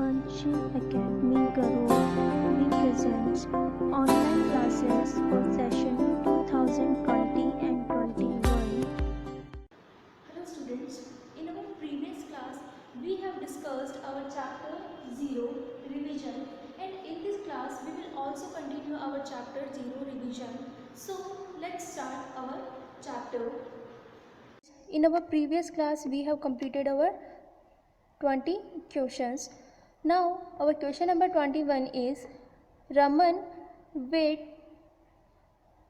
Anshul Academy Garod presents online classes for session 2020 and 21. Hello students, in our previous class we have discussed our chapter 0 revision, and in this class we will also continue our chapter 0 revision. So let's start our chapter. In our previous class we have completed our 20 questions. Now our question number 21 is Raman weight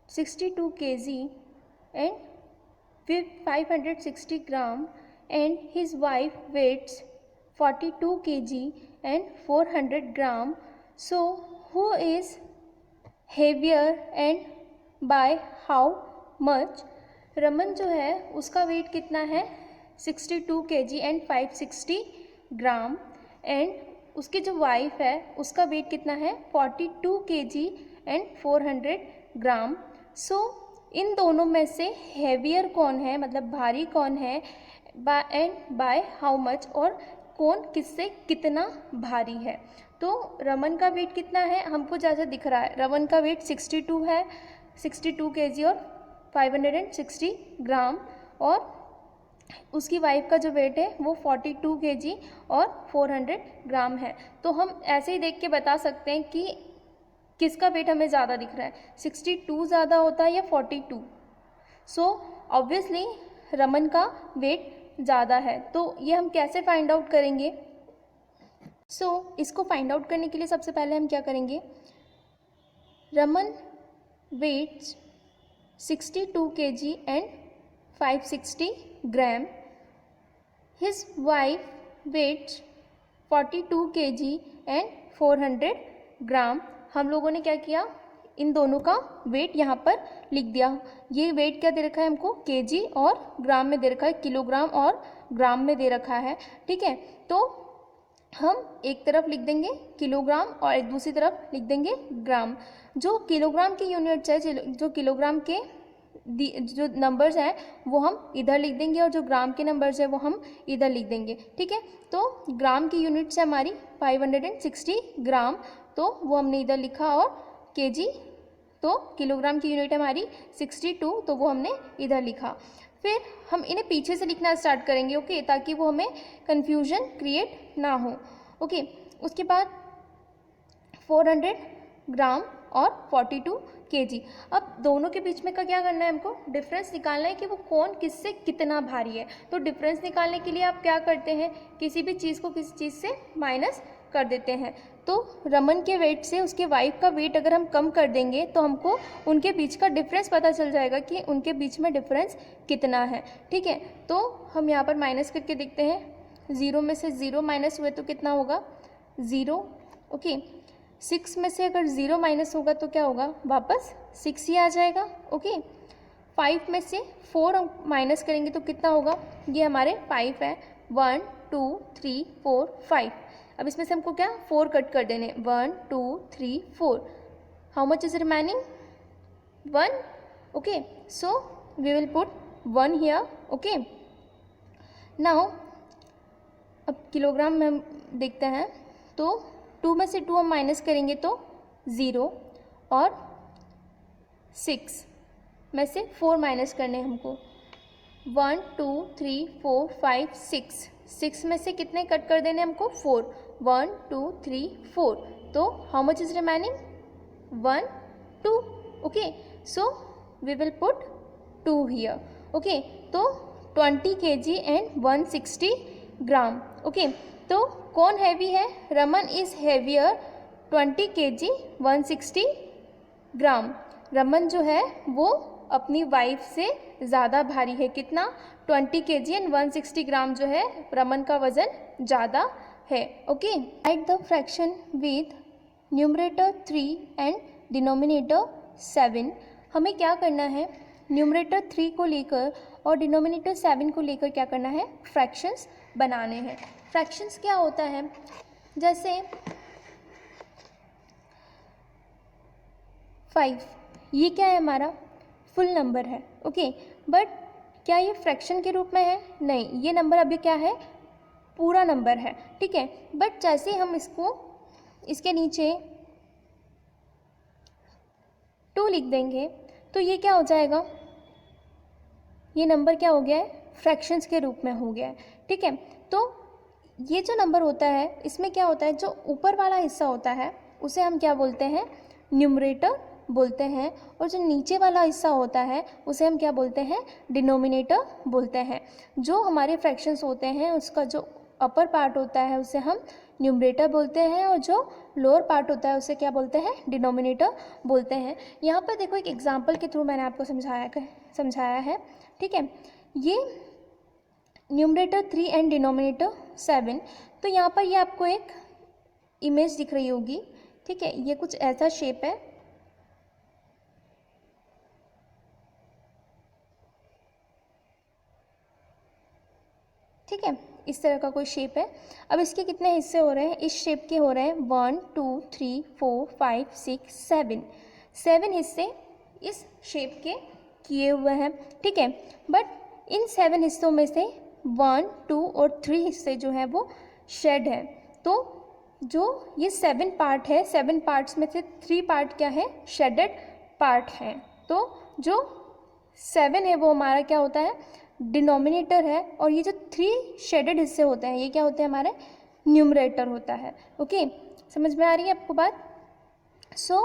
62 kg and 560 gram and his wife weighs 42 kg and 400 gram. So who is heavier and by how much? Raman जो है उसका wait कितना है 62 kg and 560 gram and उसकी जो wife है उसका wait कितना है 42 kg एंड 400 ग्राम. सो इन दोनों में से हैवियर कौन है, मतलब भारी कौन है, एंड बाय हाउ मच, और कौन किससे कितना भारी है. तो रमन का वेट कितना है हमको जैसा दिख रहा है, रमन का वेट 62 है, 62 kg और 560 ग्राम, और उसकी वाइफ का जो वेट है वो 42 kg और 400 ग्राम है. तो हम ऐसे ही देख के बता सकते हैं कि किसका वेट हमें ज़्यादा दिख रहा है, 62 ज़्यादा होता है या 42. सो ऑब्वियसली रमन का वेट ज़्यादा है. तो ये हम कैसे फाइंड आउट करेंगे? इसको फाइंड आउट करने के लिए सबसे पहले हम क्या करेंगे, Raman weights 62 kg and 560 gram. His wife weighs 42 kg and 400 gram. हम लोगों ने क्या किया, इन दोनों का वेट यहाँ पर लिख दिया. ये वेट क्या दे रखा है हमको, केजी और ग्राम में दे रखा है, किलोग्राम और ग्राम में दे रखा है. ठीक है, तो हम एक तरफ लिख देंगे किलोग्राम और एक दूसरी तरफ लिख देंगे ग्राम. जो किलोग्राम की यूनिट्स है, जो किलोग्राम के जो नंबर्स हैं वो हम इधर लिख देंगे और जो ग्राम के नंबर्स हैं वो हम इधर लिख देंगे. ठीक है, तो ग्राम की यूनिट्स है हमारी 560 ग्राम, तो वो हमने इधर लिखा, और केजी, तो किलोग्राम की यूनिट है हमारी 62, तो वो हमने इधर लिखा. फिर हम इन्हें पीछे से लिखना स्टार्ट करेंगे, ओके, ताकि वो हमें कन्फ्यूजन क्रिएट ना हो. ओके, उसके बाद 400 ग्राम और 42 kg. अब दोनों के बीच में का क्या करना है, हमको डिफरेंस निकालना है कि वो कौन किससे कितना भारी है. तो डिफरेंस निकालने के लिए आप क्या करते हैं, किसी भी चीज़ को किसी चीज़ से माइनस कर देते हैं. तो रमन के वेट से उसके वाइफ का वेट अगर हम कम कर देंगे तो हमको उनके बीच का डिफरेंस पता चल जाएगा कि उनके बीच में डिफरेंस कितना है. ठीक है, तो हम यहाँ पर माइनस करके देखते हैं. 0 में से 0 माइनस हुए तो कितना होगा, 0. ओके, 6 में से अगर 0 माइनस होगा तो क्या होगा, वापस 6 ही आ जाएगा. ओके, 5 में से 4 माइनस करेंगे तो कितना होगा, ये हमारे 5 है. 1 2 3 4 5. अब इसमें से हमको क्या 4 कट कर देने, 1 2 3 4. How much is remaining, 1. Okay, so we will put 1 here. Okay, now अब किलोग्राम में हम देखते हैं, तो 2 में से 2 हम माइनस करेंगे तो 0, और 6 में से 4 माइनस करने हमको, 1 2 3 4 5 6. 6 में से कितने कट कर देने हमको, 4. 1 2 3 4. तो how much is remaining, 1 2. Okay, so we will put 2 here. Okay, तो 20 kg एंड 160 ग्राम. ओके, तो कौन हैवी है, रमन इज़ हैवियर 20 kg 160 ग्राम. रमन जो है वो अपनी वाइफ से ज़्यादा भारी है, कितना, 20 kg एंड 160 ग्राम जो है रमन का वज़न ज़्यादा है. Okay, right the fraction with numerator 3 and denominator 7. हमें क्या करना है, न्यूमरेटर 3 को लेकर और डिनोमिनेटर 7 को लेकर क्या करना है, फ्रैक्शंस बनाने हैं. फ्रैक्शंस क्या होता है, जैसे 5, ये क्या है, हमारा फुल नंबर है. ओके, बट क्या ये फ्रैक्शन के रूप में है, नहीं, ये नंबर अभी क्या है, पूरा नंबर है, ठीक है। बट जैसे हम इसको इसके नीचे 2 लिख देंगे तो ये क्या हो जाएगा, ये नंबर क्या हो गया है, फ्रैक्शंस के रूप में हो गया है, ठीक है। तो ये जो नंबर होता है इसमें क्या होता है, जो ऊपर वाला हिस्सा होता है उसे हम क्या बोलते हैं, न्यूमरेटर बोलते हैं, और जो नीचे वाला हिस्सा होता है उसे हम क्या बोलते हैं, डिनोमिनेटर बोलते हैं। जो हमारे फ्रैक्शंस होते हैं उसका जो अपर पार्ट होता है उसे हम न्यूमरेटर बोलते हैं, और जो लोअर पार्ट होता है उसे क्या बोलते हैं, डिनोमिनेटर बोलते हैं। यहाँ पर देखो एक एग्जांपल के थ्रू मैंने आपको समझाया है, ठीक है। ये न्यूमरेटर 3 एंड डिनोमिनेटर 7, तो यहाँ पर ये आपको एक इमेज दिख रही होगी, ठीक है। ये कुछ ऐसा शेप है, ठीक है, इस तरह का कोई शेप है। अब इसके कितने हिस्से हो रहे हैं, इस शेप के हो रहे हैं 1 2 3 4 5 6 7 हिस्से इस शेप के किए हुए हैं, ठीक है। बट इन 7 हिस्सों में से 1 2 और 3 हिस्से जो हैं वो शेड है। तो जो ये 7 पार्ट है, 7 पार्ट्स में से 3 पार्ट क्या है, शेडेड पार्ट है। तो जो 7 है वो हमारा क्या होता है, डिनोमिनेटर है, और ये जो 3 शेडेड हिस्से होते हैं ये क्या होते हैं, हमारे न्यूमरेटर होता है। ओके, समझ में आ रही है आपको बात। सो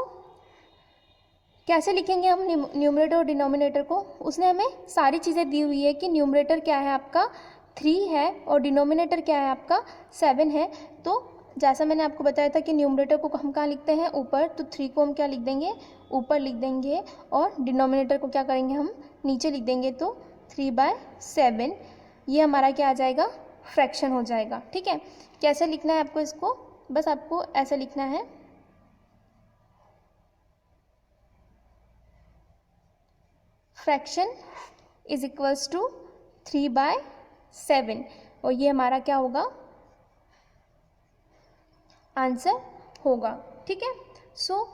कैसे लिखेंगे हम न्यूमरेटर और डिनोमिनेटर को, उसने हमें सारी चीज़ें दी हुई है कि न्यूमरेटर क्या है आपका 3 है और डिनोमिनेटर क्या है आपका 7 है। तो जैसा मैंने आपको बताया था कि न्यूमरेटर को हम कहाँ लिखते हैं, ऊपर, तो 3 को हम क्या लिख देंगे, ऊपर लिख देंगे, और डिनोमिनेटर को क्या करेंगे, हम नीचे लिख देंगे। तो 3/7 ये हमारा क्या आ जाएगा, फ्रैक्शन हो जाएगा, ठीक है। कैसे लिखना है आपको इसको, बस आपको ऐसे लिखना है, फ्रैक्शन इज इक्वल्स टू 3/7, और ये हमारा क्या होगा, आंसर होगा, ठीक है। सो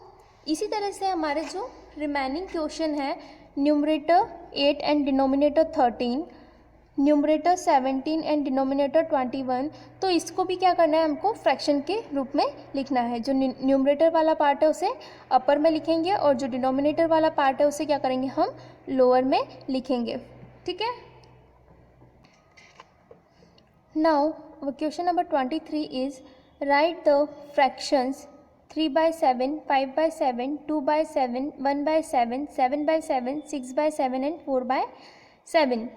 इसी तरह से हमारे जो रिमेनिंग क्वेश्चन है, numerator 8 and denominator 13, numerator 17 and denominator 21, तो इसको भी क्या करना है, हमको फ्रैक्शन के रूप में लिखना है। जो न्यूमरेटर वाला पार्ट है उसे अपर में लिखेंगे, और जो डिनोमिनेटर वाला पार्ट है उसे क्या करेंगे, हम लोअर में लिखेंगे, ठीक है। Now question number 23 is right the fractions 3/7, 5/7, 2/7, 1/7, 7/7, 6/7 and 4/7।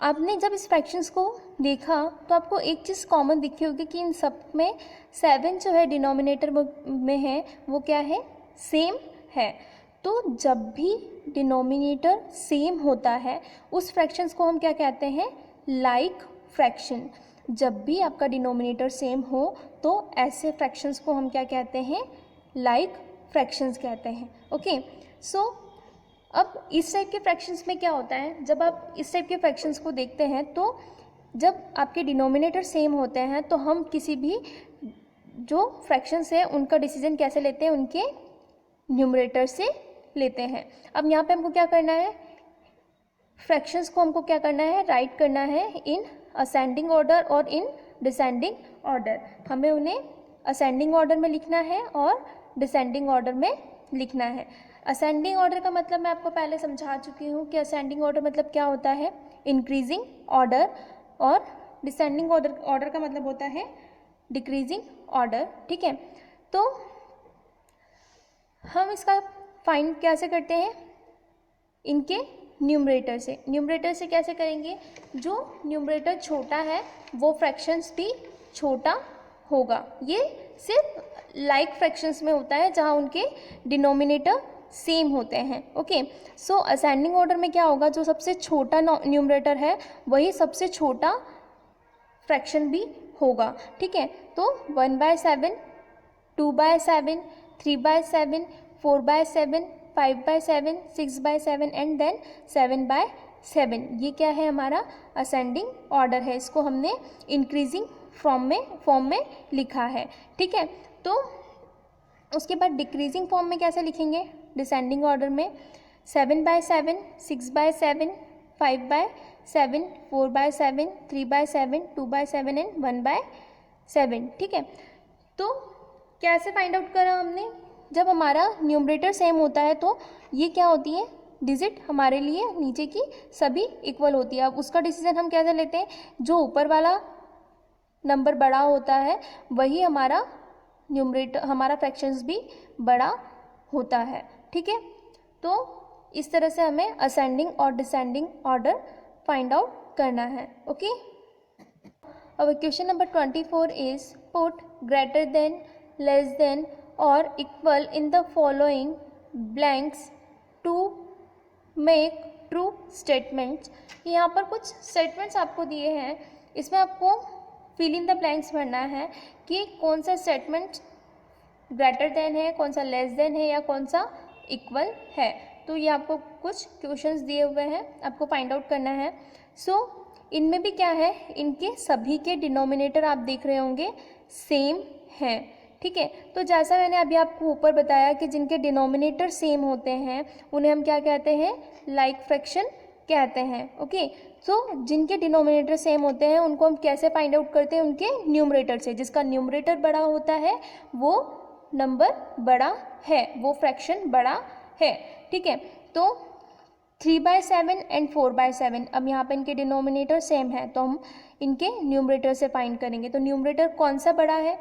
आपने जब इस फ्रैक्शंस को देखा तो आपको एक चीज़ कॉमन दिखी होगी कि इन सब में 7 जो है डिनोमिनेटर में है वो क्या है, सेम है। तो जब भी डिनोमिनेटर सेम होता है उस फ्रैक्शंस को हम क्या कहते हैं, लाइक फ्रैक्शन। जब भी आपका डिनोमिनेटर सेम हो तो ऐसे फ्रैक्शंस को हम क्या कहते हैं, लाइक फ्रैक्शंस कहते हैं। ओके, सो अब इस टाइप के फ्रैक्शंस में क्या होता है, जब आप इस टाइप के फ्रैक्शंस को देखते हैं तो जब आपके डिनोमिनेटर सेम होते हैं तो हम किसी भी जो फ्रैक्शंस है उनका डिसीजन कैसे लेते हैं, उनके न्यूमरेटर से लेते हैं। अब यहाँ पे हमको क्या करना है, फ्रैक्शंस को हमको क्या करना है, राइट करना है इन असेंडिंग ऑर्डर और इन डिसेंडिंग ऑर्डर। हमें उन्हें असेंडिंग ऑर्डर में लिखना है और डिसेंडिंग ऑर्डर में लिखना है। असेंडिंग ऑर्डर का मतलब मैं आपको पहले समझा चुकी हूँ कि असेंडिंग ऑर्डर मतलब क्या होता है, इंक्रीजिंग ऑर्डर, और डिसेंडिंग ऑर्डर का मतलब होता है डिक्रीजिंग ऑर्डर, ठीक है। तो हम इसका फाइंड कैसे करते हैं, इनके न्यूमरेटर से। न्यूमरेटर से कैसे करेंगे, जो न्यूमरेटर छोटा है वो फ्रैक्शंस भी छोटा होगा। ये सिर्फ लाइक फ्रैक्शंस में होता है जहाँ उनके डिनोमिनेटर सेम होते हैं। ओके, सो असेंडिंग ऑर्डर में क्या होगा, जो सबसे छोटा न्यूमरेटर है वही सबसे छोटा फ्रैक्शन भी होगा, ठीक है। तो 1/7, 2/7, 3/7, 4/7, 5/7, 6/7 एंड देन 7/7, ये क्या है, हमारा असेंडिंग ऑर्डर है। इसको हमने इंक्रीजिंग फॉर्म में लिखा है, ठीक है। तो उसके बाद डिक्रीजिंग फॉर्म में कैसे लिखेंगे, डिसेंडिंग ऑर्डर में 7/7, 6/7, 7, 4/7, 3/7, 2/7 एंड 1/7। ठीक है, तो कैसे फाइंड आउट करा हमने? जब हमारा न्यूमरेटर सेम होता है तो ये क्या होती है, डिजिट हमारे लिए नीचे की सभी इक्वल होती है। अब उसका डिसीजन हम कैसे लेते हैं? जो ऊपर वाला नंबर बड़ा होता है वही हमारा न्यूमरेटर, हमारा फ्रैक्शंस भी बड़ा होता है। ठीक है, तो इस तरह से हमें असेंडिंग और डिसेंडिंग ऑर्डर फाइंड आउट करना है। ओके, अब question number 24 is put greater than, less than और equal in the following blanks to make true statements. यहाँ पर कुछ स्टेटमेंट्स आपको दिए हैं, इसमें आपको फिल इन द ब्लैंक्स भरना है कि कौन सा स्टेटमेंट ग्रेटर देन है, कौन सा लेस देन है या कौन सा इक्वल है। तो ये आपको कुछ क्वेश्चंस दिए हुए हैं, आपको फाइंड आउट करना है। सो इनमें भी क्या है, इनके सभी के डिनोमिनेटर आप देख रहे होंगे सेम हैं। ठीक है, तो जैसा मैंने अभी आपको ऊपर बताया कि जिनके डिनोमिनेटर सेम होते हैं उन्हें हम क्या कहते हैं, लाइक फ्रैक्शन कहते हैं। ओके, तो जिनके डिनोमिनेटर सेम होते हैं उनको हम कैसे फाइंड आउट करते हैं, उनके न्यूमरेटर से। जिसका न्यूमरेटर बड़ा होता है वो नंबर बड़ा है, वो फ्रैक्शन बड़ा है। ठीक है, तो 3/7 एंड 4/7, अब यहाँ पे इनके डिनोमिनेटर सेम है तो हम इनके न्यूमरेटर से फाइंड करेंगे। तो न्यूमरेटर कौन सा बड़ा है,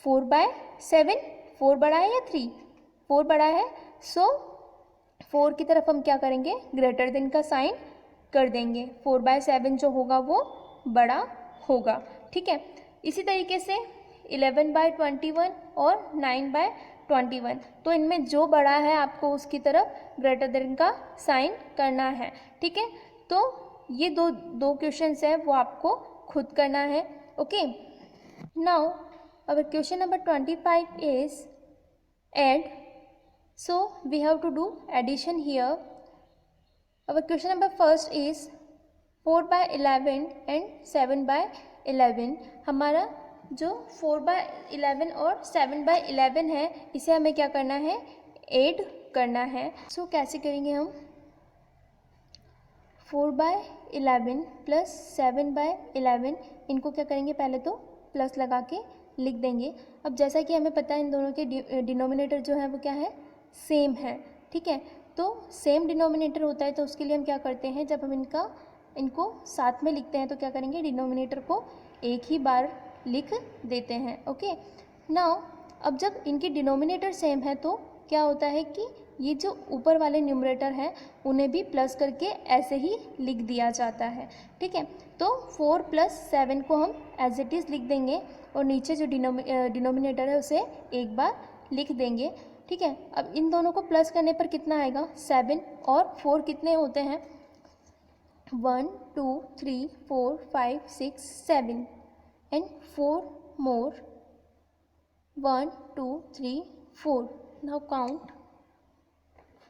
4/7, 4 बड़ा है या 3? 4 बड़ा है, सो 4 की तरफ हम क्या करेंगे, ग्रेटर देन का साइन कर देंगे। 4/7 जो होगा वो बड़ा होगा। ठीक है, इसी तरीके से 11/21 और 9/21, तो इनमें जो बड़ा है आपको उसकी तरफ ग्रेटर देन का साइन करना है। ठीक है, तो ये दो क्वेश्चंस हैं वो आपको खुद करना है। Okay, now our question number 25 is add, so we have to do addition here. Our question number first is 4/11 and 7/11। हमारा जो 4/11 और 7/11 है इसे हमें क्या करना है, ऐड करना है। सो कैसे करेंगे हम, 4/11 प्लस 7/11, इनको क्या करेंगे, पहले तो प्लस लगा के लिख देंगे। अब जैसा कि हमें पता है इन दोनों के डिनोमिनेटर जो है वो क्या है, सेम है। ठीक है, तो सेम डिनोमिनेटर होता है तो उसके लिए हम क्या करते हैं, जब हम इनको साथ में लिखते हैं तो क्या करेंगे, डिनोमिनेटर को एक ही बार लिख देते हैं। ओके, नाउ अब जब इनके डिनोमिनेटर सेम है तो क्या होता है कि ये जो ऊपर वाले न्यूमरेटर हैं उन्हें भी प्लस करके ऐसे ही लिख दिया जाता है। ठीक है, तो 4 + 7 को हम एज इट इज़ लिख देंगे और नीचे जो डिनोमिनेटर है उसे एक बार लिख देंगे। ठीक है, अब इन दोनों को प्लस करने पर कितना आएगा, 7 और 4 कितने होते हैं, 1 2 3 4 5 6 7 एंड 4 मोर, 1 2 3 4। Now count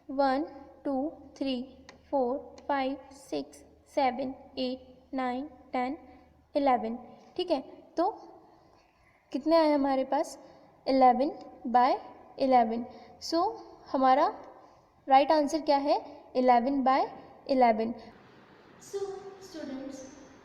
1 2 3 4 5 6 7 8 9 10 11। ठीक है, तो कितने आए हमारे पास, 11/11। सो हमारा राइट आंसर क्या है, 11/11। So students,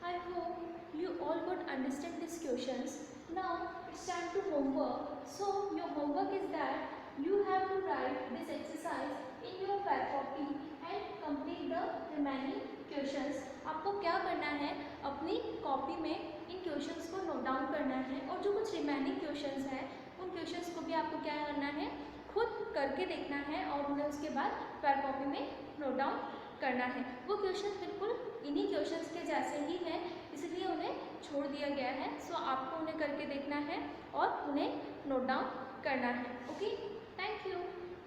I hope you all could understand these questions. Now it's time to homework. So your homework is that you have to write this exercise in your fair copy and complete the remaining questions. आपको क्या करना है, अपनी copy में इन questions को note down करना है और जो कुछ रिमेनिंग क्वेश्चंस हैं उन क्वेश्चंस को भी आपको क्या करना है, खुद करके देखना है और उन्हें उसके बाद फेयर कॉपी में नोट डाउन करना है। वो क्वेश्चंस बिल्कुल इन्हीं क्वेश्चंस के जैसे ही हैं, इसलिए उन्हें छोड़ दिया गया है। सो आपको उन्हें करके देखना है और उन्हें नोट डाउन करना है। Okay, thank you.